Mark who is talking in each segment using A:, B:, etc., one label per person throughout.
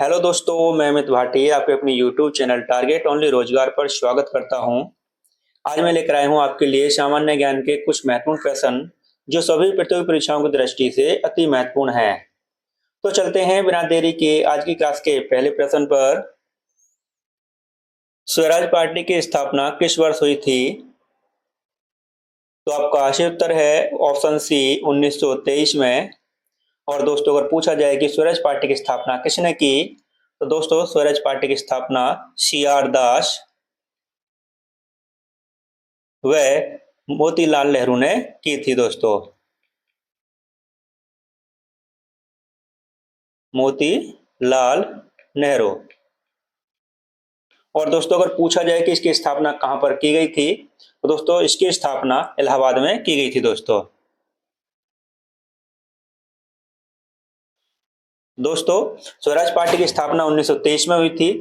A: Hello दोस्तों, मैं अमित भाटिया आपके अपने यूट्यूब चैनल टारगेट ओनली रोजगार पर स्वागत करता हूं। आज मैं लेकर आया हूं आपके लिए सामान्य ज्ञान के कुछ महत्वपूर्ण प्रश्न जो सभी प्रतियोगी परीक्षाओं की दृष्टि से अति महत्वपूर्ण हैं। तो चलते हैं बिना देरी के आज की क्लास के पहले प्रश्न पर। स्वराज पार्टी की स्थापना किस वर्ष हुई थी? तो आपका सही उत्तर है ऑप्शन सी 1923 में। और दोस्तों अगर पूछा जाए कि स्वराज पार्टी की स्थापना किसने की, तो दोस्तों स्वराज पार्टी की स्थापना सी.आर. दास व मोतीलाल नेहरू ने की थी दोस्तों। मोतीलाल नेहरू। और दोस्तों अगर पूछा जाए कि इसकी स्थापना कहां पर की गई थी, तो दोस्तों इसकी स्थापना इलाहाबाद में की गई थी दोस्तों। दोस्तों स्वराज पार्टी की स्थापना 1923 में हुई थी।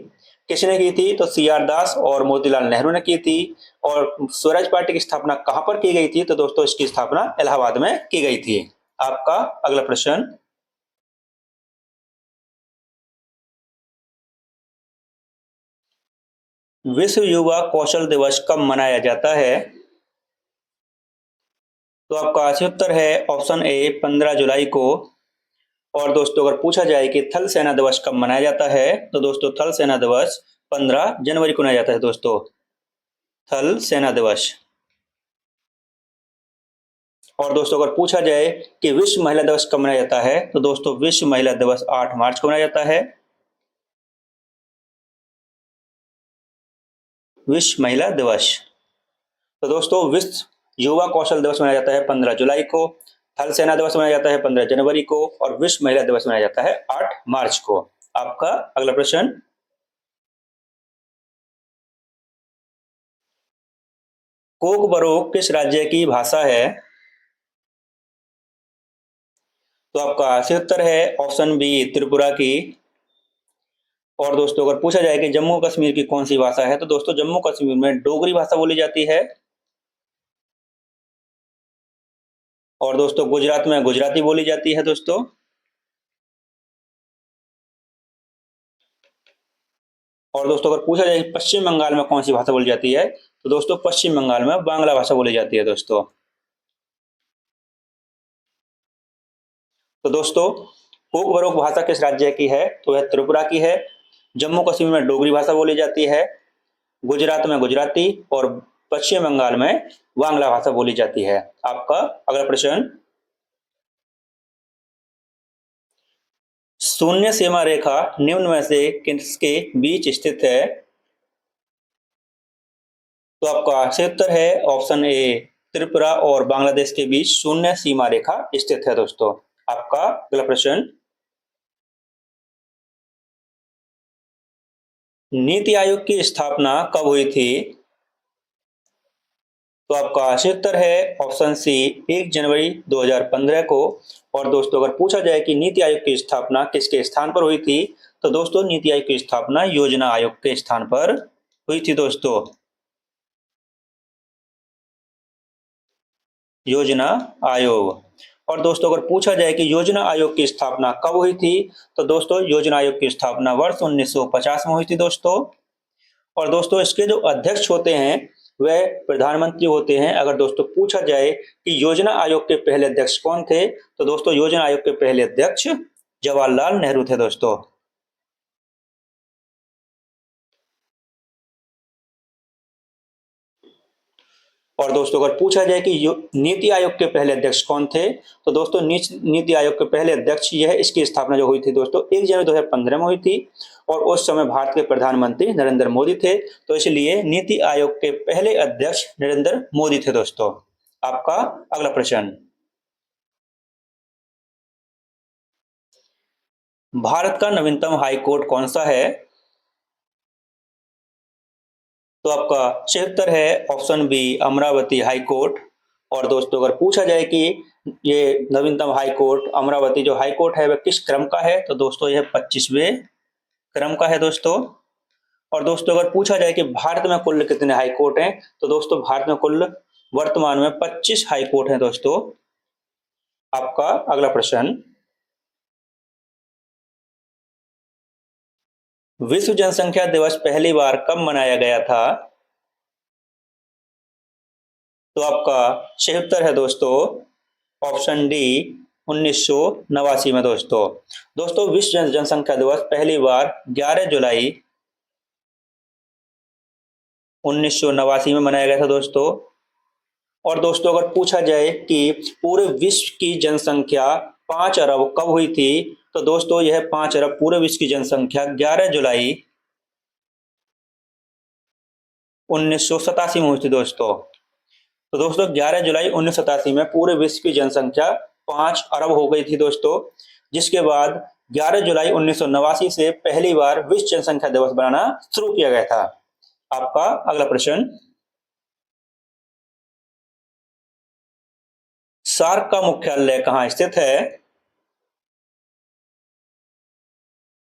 A: किसने की थी? तो सी.आर. दास और मोतीलाल नेहरू ने की थी। और स्वराज पार्टी की स्थापना कहां पर की गई थी? तो दोस्तों इसकी स्थापना इलाहाबाद में की गई थी। आपका अगला प्रश्न। विश्व युवा कौशल दिवस कब मनाया जाता है? तो आपका सही उत्तर है ऑप्शन ए 15 जुलाई को। और दोस्तों अगर पूछा जाए कि थल सेना दिवस कब मनाया जाता है, तो दोस्तों थल सेना दिवस 15 जनवरी को मनाया जाता है दोस्तों। थल सेना दिवस। और दोस्तों अगर पूछा जाए कि विश्व महिला दिवस कब मनाया जाता है, तो दोस्तों विश्व महिला दिवस 8 मार्च को मनाया जाता है। विश्व महिला दिवस। तो दोस्तों विश्व युवा कौशल दिवस मनाया जाता है 15 जुलाई को। थल सेना दिवस मनाया जाता है 15 जनवरी को। और विश्व महिला दिवस मनाया जाता है 8 मार्च को। आपका अगला प्रश्न। कोकबरोक किस राज्य की भाषा है? तो आपका सही उत्तर है ऑप्शन बी त्रिपुरा की। और दोस्तों अगर पूछा जाए कि जम्मू कश्मीर की कौन सी भाषा है, तो दोस्तों जम्मू कश्मीर में डोगरी भाषा बोली जाती है। और दोस्तों गुजरात में गुजराती बोली जाती है दोस्तों। और दोस्तों अगर पूछा जाए पश्चिम बंगाल में कौन सी भाषा बोली जाती है, तो दोस्तों पश्चिम बंगाल में बांग्ला भाषा बोली जाती है दोस्तों। तो दोस्तों कोकबरोक भाषा किस राज्य की है? तो वह त्रिपुरा की है। जम्मू कश्मीर में डोगरी भाषा बोली जाती है। गुजरात में गुजराती। और पश्चिम बंगाल में बांग्ला भाषा बोली जाती है। आपका अगला प्रश्न। शून्य सीमा रेखा निम्न में से किसके बीच स्थित है? तो आपका सही उत्तर है ऑप्शन ए त्रिपुरा और बांग्लादेश के बीच शून्य सीमा रेखा स्थित है दोस्तों। आपका अगला प्रश्न। नीति आयोग की स्थापना कब हुई थी? तो आपका सही उत्तर है ऑप्शन सी 1 जनवरी 2015 को। और दोस्तों अगर पूछा जाए कि नीति आयोग की स्थापना किसके स्थान पर हुई थी, तो दोस्तों नीति आयोग की स्थापना योजना आयोग के स्थान पर हुई थी दोस्तों। योजना आयोग। और दोस्तों अगर पूछा जाए कि योजना आयोग की स्थापना कब हुई थी, तो दोस्तों योजना आयोग की स्थापना वर्ष 1950 में हुई थी दोस्तों। और दोस्तों इसके जो अध्यक्ष होते हैं वह प्रधानमंत्री होते हैं। अगर दोस्तों पूछा जाए कि योजना आयोग के पहले अध्यक्ष कौन थे, तो दोस्तों योजना आयोग के पहले अध्यक्ष जवाहरलाल नेहरू थे दोस्तों। और दोस्तों अगर पूछा जाए कि नीति आयोग के पहले अध्यक्ष कौन थे, तो दोस्तों नीति आयोग के पहले अध्यक्ष यह इसकी स्थापना जो हुई थी दोस्तों 1 जनवरी 2015 में हुई थी। और उस समय भारत के प्रधानमंत्री नरेंद्र मोदी थे, तो इसलिए नीति आयोग के पहले अध्यक्ष नरेंद्र मोदी थे दोस्तों। आपका अगला प्रश्न। भारत का नवीनतम हाई कोर्ट कौन सा है? तो आपका सही उत्तर है option B Amaravati high court. और दोस्तों अगर पूछा जाए कि ये नवीनतम हाई कोर्ट अमरावती जो हाई कोर्ट है वह किस क्रम का है, तो दोस्तों यह 25वें क्रम का है दोस्तों। और दोस्तों अगर पूछा जाए कि भारत में कुल कितने हाई कोर्ट हैं, तो दोस्तों भारत में कुल वर्तमान में 25 हाई कोर्ट हैं दोस्तों। आपका अगला प्रश्न। विश्व जनसंख्या दिवस पहली बार कब मनाया गया था? तो आपका सही उत्तर है दोस्तों ऑप्शन डी 1989 में दोस्तों। दोस्तों विश्व जनसंख्या दिवस पहली बार 11 जुलाई 1989 में मनाया गया था दोस्तों। और दोस्तों अगर पूछा जाए कि पूरे विश्व की जनसंख्या 5 अरब कब हुई थी, तो दोस्तों यह 5 अरब पूरे विश्व की जनसंख्या 11 जुलाई 1987 में हुई थी दोस्तों। तो दोस्तों 11 जुलाई 1987 में पूरे विश्व की जनसंख्या 5 अरब हो गई थी दोस्तों, जिसके बाद 11 जुलाई 1989 से पहली बार विश्व जनसंख्या दिवस बनाना शुरू किया गया था। आपका अगला प्रश्न, सार्क का मुख्यालय कहाँ स्थित है?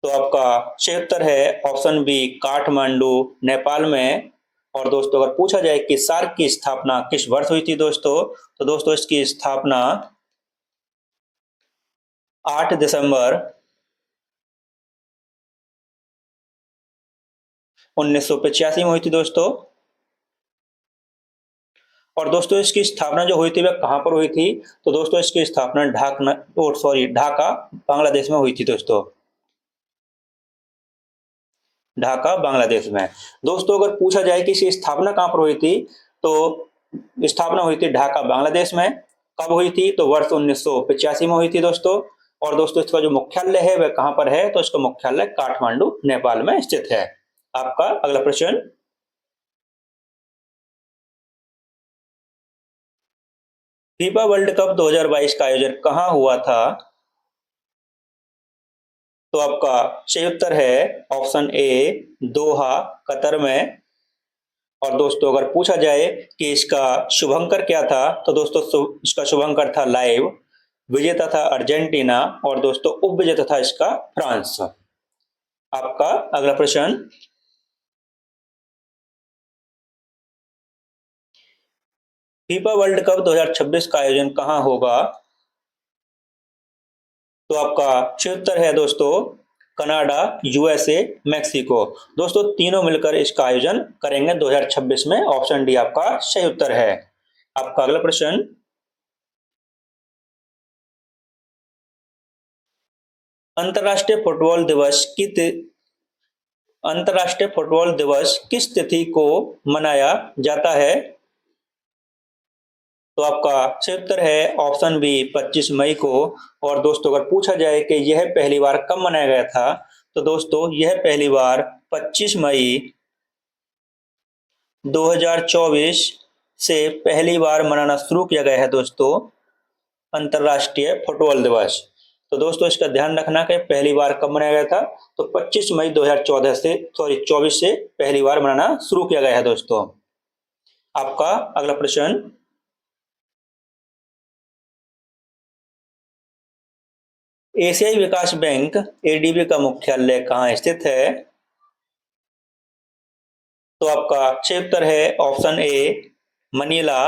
A: तो आपका सही उत्तर है ऑप्शन बी काठमांडू नेपाल में। और दोस्तों अगर पूछा जाए कि सार्क की स्थापना किस वर्ष हुई थी दोस्तों, तो दोस्तों इसकी स्थापना 8 दिसंबर 1985 में हुई थी दोस्तों। और दोस्तों इसकी स्थापना जो हुई थी वह कहां पर हुई थी, तो दोस्तों इसकी स्थापना ढाका बांग्लादेश में हुई थी दोस्तों। ढाका बांग्लादेश में। दोस्तों अगर पूछा जाए कि इसकी स्थापना कहां पर हुई थी, तो स्थापना हुई थी ढाका बांग्लादेश में। कब हुई थी, तो वर्ष 1985 में हुई थी दोस्तों। और दोस्तों इसका जो मुख्यालय है वह कहां पर है, तो इसका मुख्यालय काठमांडू नेपाल में स्थित है। आपका अगला प्रश्न, फीफा वर्ल्ड कप 2022 का आयोजन कहां हुआ था? तो आपका सही उत्तर है ऑप्शन ए दोहा कतर में। और दोस्तों अगर पूछा जाए कि इसका शुभंकर क्या था, तो दोस्तों इसका शुभंकर था लाइव, विजेता था अर्जेंटीना और दोस्तों उपविजेता था इसका फ्रांस। आपका अगला प्रश्न, फीफा वर्ल्ड कप 2026 का आयोजन कहां होगा? तो आपका सही उत्तर है दोस्तों कनाडा, यूएसए, मैक्सिको। दोस्तों तीनों मिलकर इसका आयोजन करेंगे 2026 में। ऑप्शन डी आपका सही उत्तर है। आपका अगला प्रश्न, अंतर्राष्ट्रीय फुटबॉल दिवस अंतर्राष्ट्रीय फुटबॉल दिवस किस तिथि को मनाया जाता है? तो आपका सही उत्तर है ऑप्शन बी 25 मई को। और दोस्तों अगर पूछा जाए कि यह पहली बार कब मनाया गया था, तो दोस्तों यह पहली बार 25 मई 2024 से पहली बार मनाना शुरू किया गया है दोस्तों अंतर्राष्ट्रीय फुटबॉल दिवस। तो दोस्तों इसका ध्यान रखना कि पहली बार कब मनाया गया था, तो 25 मई 2014 से 24 से पहली बार मनाना शुरू किया गया है दोस्तों। आपका अगला प्रश्न, एशियाई विकास बैंक एडीबी का मुख्यालय कहाँ स्थित है? तो आपका सही उत्तर है ऑप्शन ए मनीला।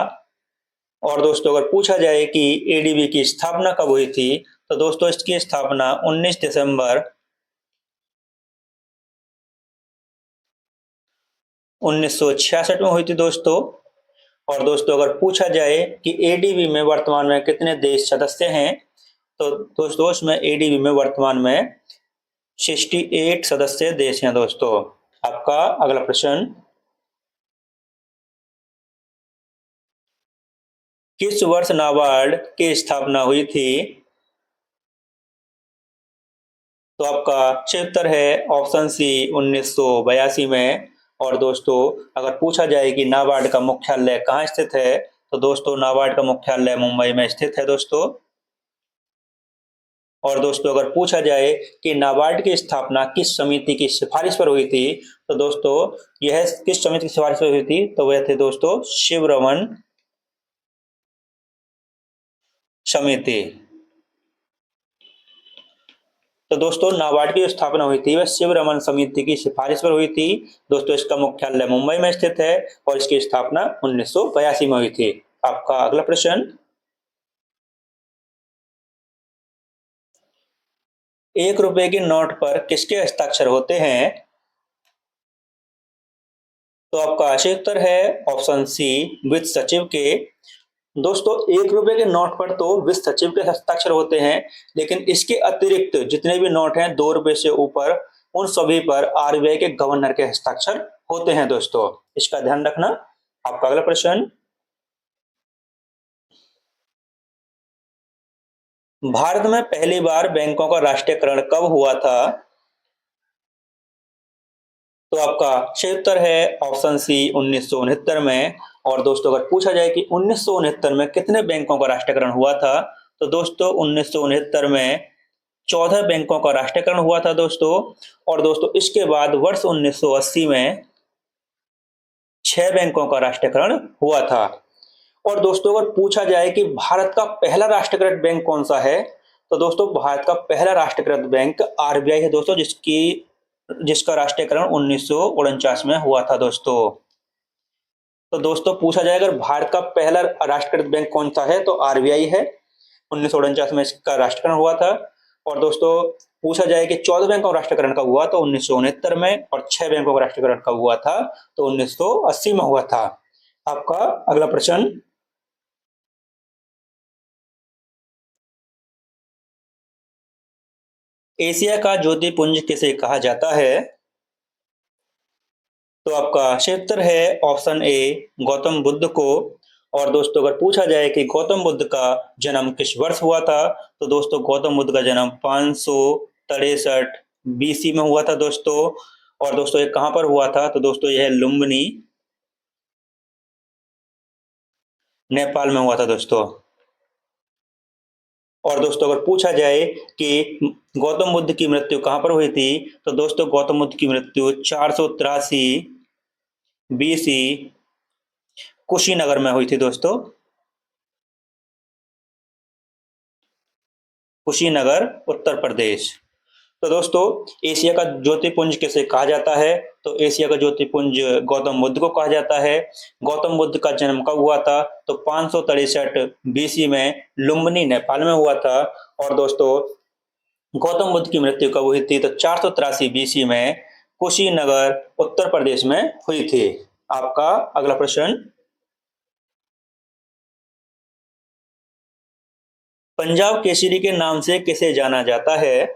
A: और दोस्तों अगर पूछा जाए कि एडीबी की स्थापना कब हुई थी, तो दोस्तों इसकी स्थापना 19 दिसंबर 1966 में हुई थी दोस्तों। और दोस्तों अगर पूछा जाए कि एडीबी में वर्तमान में कितने देश सदस्य हैं, तो दोस्तों इसमें एडीबी में वर्तमान में 68 सदस्य देश हैं दोस्तों। आपका अगला प्रश्न, किस वर्ष नाबार्ड की स्थापना हुई थी? तो आपका सही उत्तर है ऑप्शन सी 1982 में। और दोस्तों अगर पूछा जाए कि नाबार्ड का मुख्यालय कहाँ स्थित है, तो दोस्तों नाबार्ड का मुख्यालय मुंबई में स्थित है दोस्तों। और दोस्तों अगर पूछा जाए कि नाबार्ड की स्थापना किस समिति की सिफारिश पर हुई थी, तो दोस्तों यह किस समिति की सिफारिश पर हुई थी, तो वह थे दोस्तों शिवरमन समिति। तो दोस्तों नाबार्ड की जो स्थापना हुई थी वह शिवरमन समिति की सिफारिश पर हुई थी दोस्तों। इसका मुख्यालय मुंबई में स्थित है और इसकी स्थापना 1982 में हुई थी। आपका अगला प्रश्न, 1 रुपए के नोट पर किसके हस्ताक्षर होते हैं? तो आपका सही उत्तर है ऑप्शन सी, वित्त सचिव के। दोस्तों 1 रुपए के नोट पर तो वित्त सचिव के हस्ताक्षर होते हैं, लेकिन इसके अतिरिक्त जितने भी नोट हैं 2 रुपए से ऊपर, उन सभी पर आरबीआई के गवर्नर के हस्ताक्षर होते हैं दोस्तों, इसका ध्यान रखना। आपका अगला प्रश्न, भारत में पहली बार बैंकों का राष्ट्रीयकरण कब हुआ था? तो आपका सही उत्तर है ऑप्शन सी, 1969 में। और दोस्तों अगर पूछा जाए कि 1969 में कितने बैंकों का राष्ट्रीयकरण हुआ था, तो दोस्तों 1969 में 14 बैंकों का राष्ट्रीयकरण हुआ था दोस्तों। और दोस्तों इसके बाद वर्ष 1980 में 6 बैंकों का राष्ट्रीयकरण हुआ था। और दोस्तों अगर पूछा जाए कि भारत का पहला राष्ट्रीयकृत बैंक कौन सा है, तो दोस्तों भारत का पहला राष्ट्रीयकृत बैंक आरबीआई है दोस्तों, जिसका राष्ट्रीयकरण 1949 में हुआ था दोस्तों। तो दोस्तों पूछा जाए अगर भारत का पहला राष्ट्रीयकृत बैंक कौन सा है, तो आरबीआई है। 1949 में इसका राष्ट्रीयकरण हुआ था। और दोस्तों पूछा जाए कि 14 बैंकों का राष्ट्रीयकरण कब हुआ, तो 1969 में। और 6 बैंकों का राष्ट्रीयकरण कब हुआ था, तो 1980 में हुआ था। आपका अगला प्रश्न, एशिया का ज्योतिपुंज किसे कहा जाता है? तो आपका सही उत्तर है ऑप्शन ए, गौतम बुद्ध को। और दोस्तों अगर पूछा जाए कि गौतम बुद्ध का जन्म किस वर्ष हुआ था, तो दोस्तों गौतम बुद्ध का जन्म 563 बीसी में हुआ था दोस्तों। और दोस्तों ये कहां पर हुआ था, तो दोस्तों यह लुम्बिनी, नेपाल में हुआ था दोस्तों। और दोस्तों अगर पूछा जाए कि गौतम बुद्ध की मृत्यु कहां पर हुई थी, तो दोस्तों गौतम बुद्ध की मृत्यु 483 बीसी कुशीनगर में हुई थी दोस्तों। कुशीनगर, उत्तर प्रदेश। तो दोस्तों एशिया का ज्योतिपुंज किसे कहा जाता है, तो एशिया का ज्योतिपुंज गौतम बुद्ध को कहा जाता है। गौतम बुद्ध का जन्म कब हुआ था, तो 563 बीसी में लुम्बिनी, नेपाल में हुआ था। और दोस्तों गौतम बुद्ध की मृत्यु कब हुई थी, तो 483 बीसी में कुशीनगर, उत्तर प्रदेश में हुई थी। आपका अगला प्रश्न, पंजाब केसरी के नाम से किसे जाना जाता है?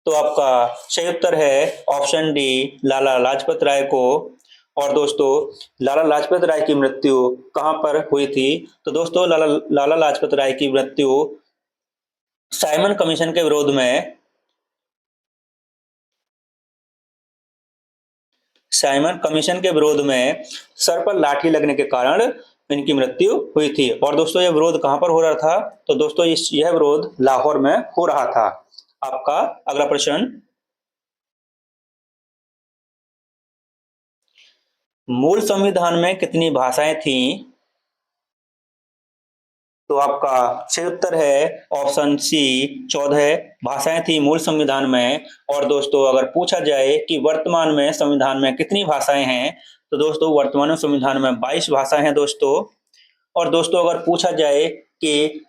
A: तो आपका सही उत्तर है ऑप्शन डी, लाला लाजपत राय को। और दोस्तों लाला लाजपत राय की मृत्यु कहां पर हुई थी, तो दोस्तों लाला लाजपत राय की मृत्यु साइमन कमीशन के विरोध में, साइमन कमीशन के विरोध में सर पर लाठी लगने के कारण इनकी मृत्यु हुई थी। और दोस्तों यह विरोध कहां पर हो रहा था, तो दोस्तों यह विरोध लाहौर में हो रहा था। आपका अगला प्रश्न, मूल संविधान में कितनी भाषाएं थीं? तो आपका सही उत्तर है ऑप्शन सी, 14 भाषाएं थी मूल संविधान में। और दोस्तों अगर पूछा जाए कि वर्तमान में संविधान में कितनी भाषाएं हैं, तो दोस्तों वर्तमान में संविधान में 22 भाषाएं हैं दोस्तों। और दोस्तों अगर पूछा जाए कि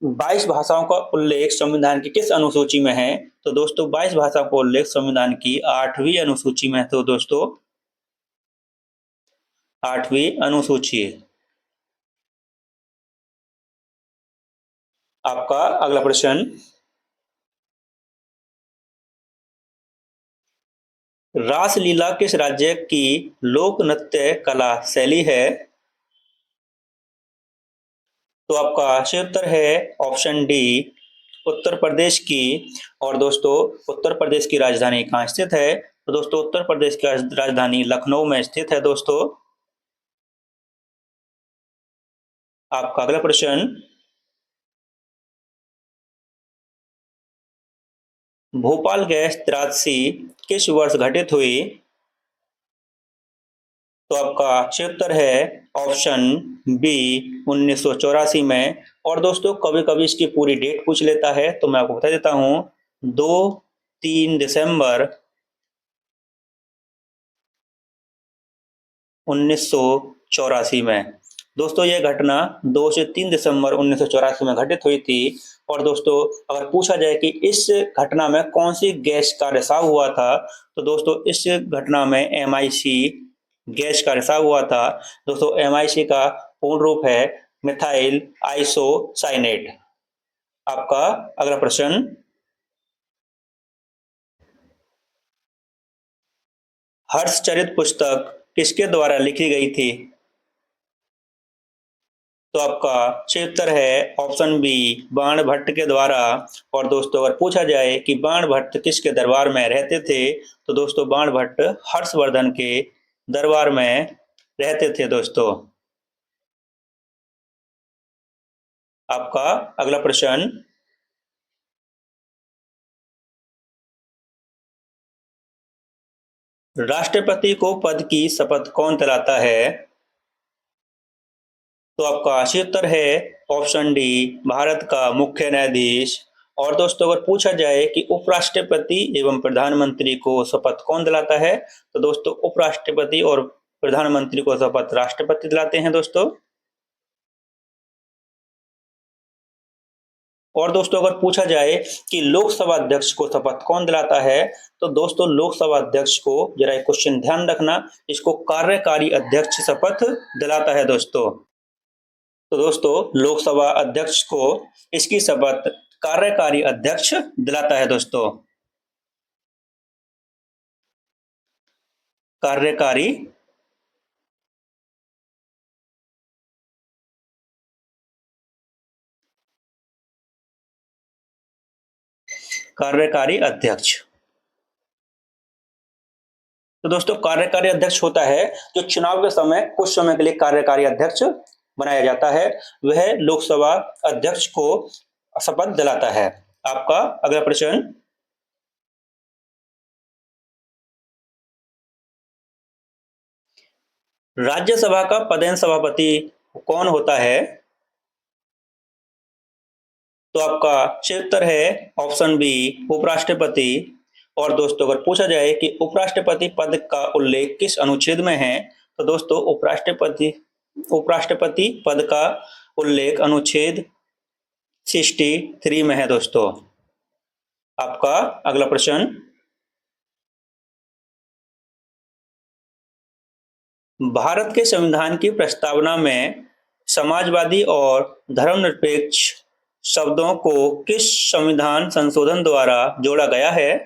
A: 22 भाषाओं का उल्लेख संविधान की किस अनुसूची में है, तो दोस्तों 22 भाषाओं का उल्लेख संविधान की 8वीं अनुसूची में है। तो दोस्तों 8वीं अनुसूची। आपका अगला प्रश्न, रासलीला किस राज्य की लोक नृत्य कला शैली है? तो आपका सही उत्तर है ऑप्शन डी, उत्तर प्रदेश की। और दोस्तों उत्तर प्रदेश की राजधानी कहाँ स्थित है, तो दोस्तों उत्तर प्रदेश की राजधानी लखनऊ में स्थित है दोस्तों। आपका अगला प्रश्न, भोपाल गैस त्रासदी किस वर्ष घटित हुई? तो आपका सही उत्तर है ऑप्शन बी, 1984 में। और दोस्तों कभी कभी इसकी पूरी डेट पूछ लेता है, तो मैं आपको बता देता हूं, 2-3 दिसंबर 1984 में। दोस्तों ये घटना 2 से 3 दिसंबर 1984 में घटित हुई थी। और दोस्तों अगर पूछा जाए कि इस घटना में कौन सी गैस का रिसाव हुआ था, तो दोस्तों इस घटना में MIC गैस का रिसाव हुआ था। दोस्तों MIC का पूर्ण रूप है मिथाइल आइसोसाइनेट। आपका अगला प्रश्न, हर्षचरित पुस्तक किसके द्वारा लिखी गई थी? तो आपका सही उत्तर है ऑप्शन बी, बाणभट्ट के द्वारा। और दोस्तों अगर पूछा जाए कि बाणभट्ट किसके दरबार में रहते थे, तो दोस्तों बाणभट्ट हर्षवर्धन के दरबार में रहते थे दोस्तों। आपका अगला प्रश्न, राष्ट्रपति को पद की शपथ कौन दिलाता है? तो आपका सही उत्तर है ऑप्शन डी, भारत का मुख्य न्यायाधीश। और दोस्तों अगर पूछा जाए कि उपराष्ट्रपति एवं प्रधानमंत्री को शपथ कौन दिलाता है, तो दोस्तों उपराष्ट्रपति और प्रधानमंत्री को शपथ राष्ट्रपति दिलाते हैं दोस्तों। और दोस्तों अगर पूछा जाए कि लोकसभा अध्यक्ष को शपथ कौन दिलाता है, तो दोस्तों लोकसभा अध्यक्ष को, जरा एक क्वेश्चन ध्यान रखना, इसको कार्यकारी अध्यक्ष शपथ दिलाता है दोस्तों। तो दोस्तों लोकसभा अध्यक्ष को इसकी शपथ कार्यकारी अध्यक्ष दिलाता है दोस्तों। कार्यकारी कार्यकारी अध्यक्ष। तो दोस्तों कार्यकारी अध्यक्ष होता है जो चुनाव के समय कुछ समय के लिए कार्यकारी अध्यक्ष बनाया जाता है, वह लोकसभा अध्यक्ष को शपथ दिलाता है। आपका अगला प्रश्न, राज्यसभा का पदेन सभापति कौन होता है? तो आपका सही उत्तर है ऑप्शन बी, उपराष्ट्रपति। और दोस्तों अगर पूछा जाए कि उपराष्ट्रपति पद का उल्लेख किस अनुच्छेद में है, तो दोस्तों उपराष्ट्रपति पद का उल्लेख अनुच्छेद 63 में है दोस्तों। आपका अगला प्रश्न, भारत के संविधान की प्रस्तावना में समाजवादी और धर्मनिरपेक्ष शब्दों को किस संविधान संशोधन द्वारा जोड़ा गया है?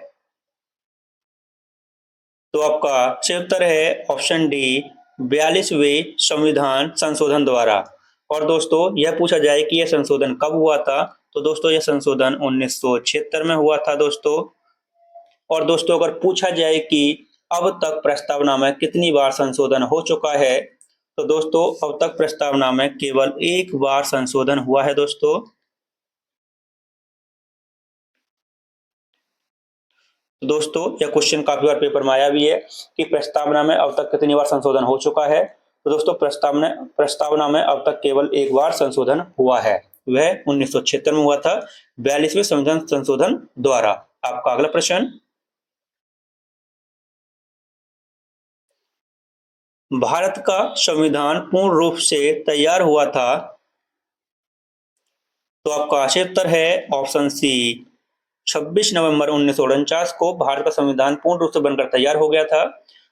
A: तो आपका सही उत्तर है ऑप्शन डी, 42वें संविधान संशोधन द्वारा। और दोस्तों यह पूछा जाए कि यह संशोधन कब हुआ था, तो दोस्तों यह संशोधन 1976 में हुआ था दोस्तों। और दोस्तों अगर पूछा जाए कि अब तक प्रस्तावना में कितनी बार संशोधन हो चुका है, तो दोस्तों अब तक प्रस्तावना में केवल एक बार संशोधन हुआ है दोस्तों। तो दोस्तों यह क्वेश्चन काफी बार पेपर में आया भी है कि प्रस्तावना में अब तक कितनी बार संशोधन हो चुका है। तो दोस्तों प्रस्तावना में अब तक केवल एक बार संशोधन हुआ है, वह 1976 में हुआ था 42वें संविधान संशोधन द्वारा। आपका अगला प्रश्न, भारत का संविधान पूर्ण रूप से तैयार हुआ था? तो आपका सही उत्तर है ऑप्शन सी, 26 नवंबर 1949 को भारत का संविधान पूर्ण रूप से बनकर तैयार हो गया था।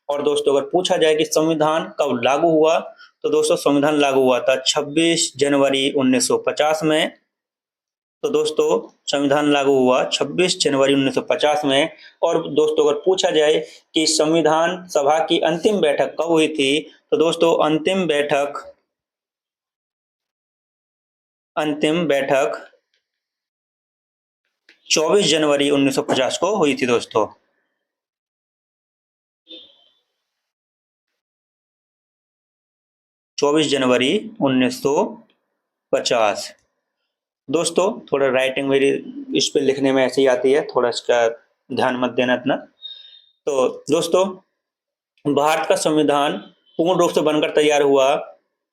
A: और दोस्तों अगर पूछा जाए कि संविधान कब लागू हुआ, तो दोस्तों संविधान लागू हुआ था 26 जनवरी 1950 में। तो दोस्तों संविधान लागू हुआ 26 जनवरी 1950 में। और दोस्तों अगर पूछा जाए कि संविधान सभा की अंतिम बैठक कब हुई थी, तो दोस्तों अंतिम बैठक 24 जनवरी 1950 को हुई थी दोस्तों। 24 जनवरी 1950। दोस्तों थोड़ा राइटिंग मेरी इस पे लिखने में ऐसी आती है, थोड़ा इसका ध्यान मत देना इतना। तो दोस्तों भारत का संविधान पूर्ण रूप से बनकर तैयार हुआ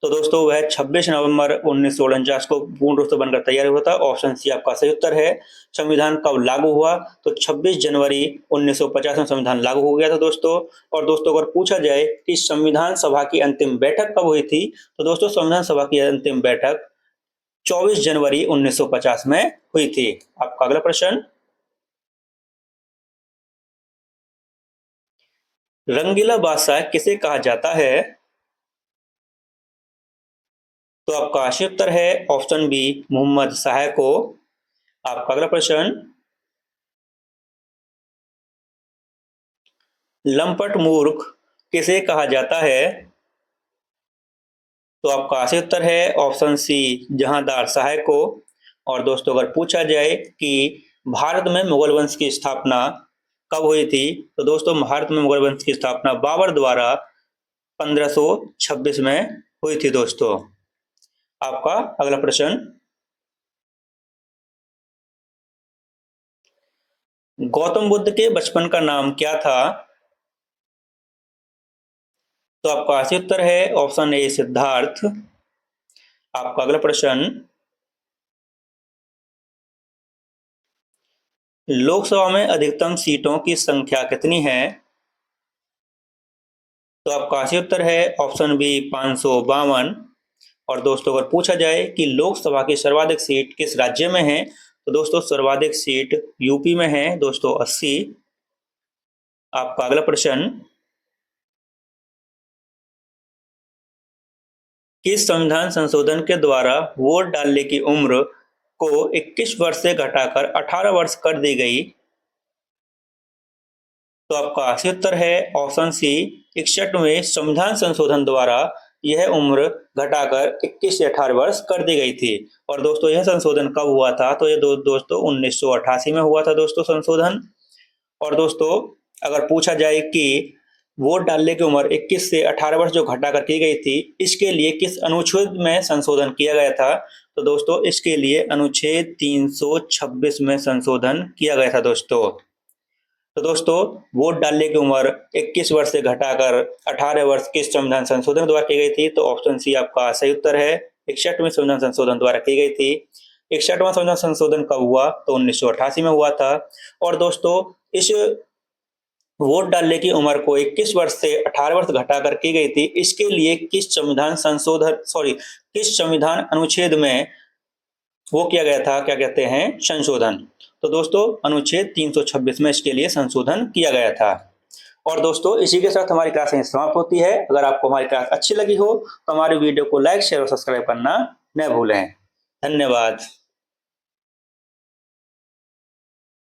A: तो दोस्तों वह 26 नवंबर 1949 को पूर्ण रूप से बनकर तैयार हुआ था। ऑप्शन सी आपका सही उत्तर है। संविधान कब लागू हुआ? तो 26 जनवरी 1950 में संविधान लागू हो गया था दोस्तों। और दोस्तों अगर पूछा जाए कि संविधान सभा की अंतिम बैठक कब हुई थी, तो दोस्तों संविधान सभा की अंतिम बैठक 24 जनवरी 1950 में हुई थी। आपका अगला प्रश्न, रंगीला बादशाह किसे कहा जाता है? तो आपका सही उत्तर है ऑप्शन बी, मोहम्मद शाह को। आपका अगला प्रश्न, लंपट मूर्ख किसे कहा जाता है? तो आपका सही उत्तर है ऑप्शन सी, जहांदार शाह को। और दोस्तों अगर पूछा जाए कि भारत में मुगल वंश की स्थापना कब हुई थी, तो दोस्तों भारत में मुगल वंश की स्थापना बाबर द्वारा 1526 में हुई थी दोस्तों। आपका अगला प्रश्न, गौतम बुद्ध के बचपन का नाम क्या था? तो आपका सही उत्तर है ऑप्शन ए, सिद्धार्थ। आपका अगला प्रश्न, लोकसभा में अधिकतम सीटों की संख्या कितनी है? तो आपका सही उत्तर है ऑप्शन बी, 552। और दोस्तों अगर पूछा जाए कि लोकसभा की सर्वाधिक सीट किस राज्य में है, तो दोस्तों सर्वाधिक सीट यूपी में है दोस्तों, 80। आपका अगला प्रश्न, किस संविधान संशोधन के द्वारा वोट डालने की उम्र को 21 वर्ष से घटाकर 18 वर्ष कर दी गई? तो आपका सही उत्तर है ऑप्शन सी, 61वें संविधान संशोधन द्वारा यह उम्र घटाकर 21 से 18 वर्ष कर दी गई थी। और दोस्तों यह संशोधन कब हुआ था? तो यह दोस्तों 1988 में हुआ था दोस्तों संशोधन। और दोस्तों अगर पूछा जाए कि वोट डालने की उम्र 21 से 18 वर्ष जो घटाकर की गई थी, इसके लिए किस अनुच्छेद में संशोधन किया गया था, तो दोस्तों इसके लिए अनुच्छेद 326 में संशोधन किया गया था दोस्तों। तो दोस्तों वोट डालने की उम्र 21 वर्ष से घटाकर 18 वर्ष किस संविधान संशोधन द्वारा की गई थी? तो ऑप्शन सी आपका सही उत्तर है, 61वें संविधान संशोधन द्वारा की गई थी। 61वां संविधान संशोधन कब हुआ? तो 1988 में हुआ था। और दोस्तों इस वोट डालने की उम्र को 21 वर्ष से 18 वर्ष घटाकर की गई थी, इसके लिए किस संविधान अनुच्छेद में वो किया गया था, क्या कहते हैं, संशोधन? तो दोस्तों अनुच्छेद 326 में इसके लिए संशोधन किया गया था। और दोस्तों इसी के साथ हमारी क्लास समाप्त होती है। अगर आपको हमारी क्लास अच्छी लगी हो तो हमारी वीडियो को लाइक, शेयर और सब्सक्राइब करना न भूलें। धन्यवाद।